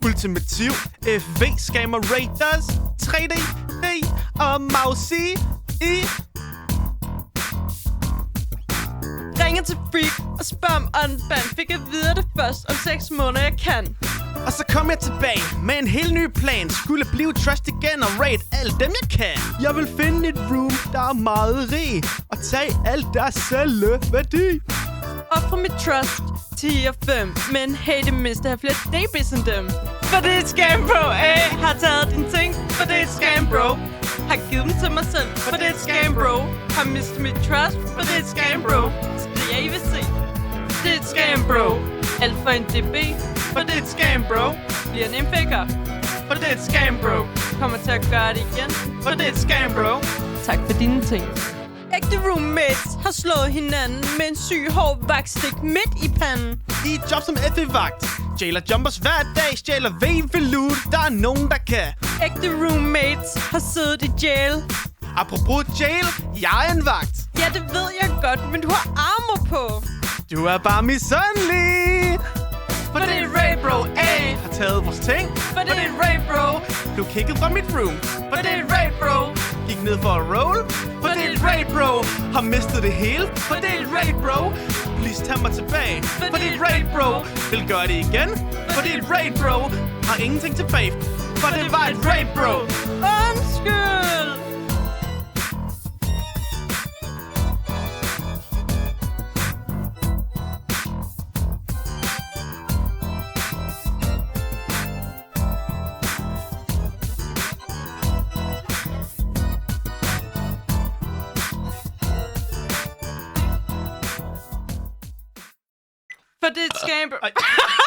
Ultimativ FV Scammer Raiders 3D V og Mausi i. Ringer til Freak og spørger om unban. Fik jeg vide det først om 6 måneder, jeg kan. Og så kom jeg tilbage med en helt ny plan. Skulle blive trust igen og raid alle dem jeg kan. Jeg vil finde et room, der er meget rig, og tage alt deres selvværdi. Ofre mit trust 10 og 5. Men hey, det mindste har flere DB's end dem. For det er et scam, bro. Har taget dine ting, for det er et scam, bro. Har givet dem til mig selv, for det er et scam, bro. Har mistet mit trust, for det er et scam, bro. Så det I vil se, det er et scam, bro. Alt for en DB, for det er et scam, bro. Bliver en indfækker, for det er et scam, bro. Kommer til at gøre det igen, for det er et scam, bro. Tak for dine ting. Ægte roommates har slået hinanden med en syg hård vagtstik midt i panden. I et job som FE-vagt jailer jumpers hver dag, stjæler vape-loot. Der er nogen, der kan. Ægte roommates har siddet i jail. Apropos jail, jeg er en vagt. Ja, det ved jeg godt, men du har armor på. Du er bare misundelig. For det er raid, bro, Har taget vores ting. For det er raid, bro. Blev kigget fra mit room. For det er raid, bro. Gik ned for at roll. For det er et raid, bro. Har mistet det hele. For det er et raid, bro. Please tag mig tilbage. For det er et raid, bro. Vil gøre det igen. For det er et raid, bro. Har ingenting tilbage. For det var et raid, bro. Undskyld. For det er et scam, bro.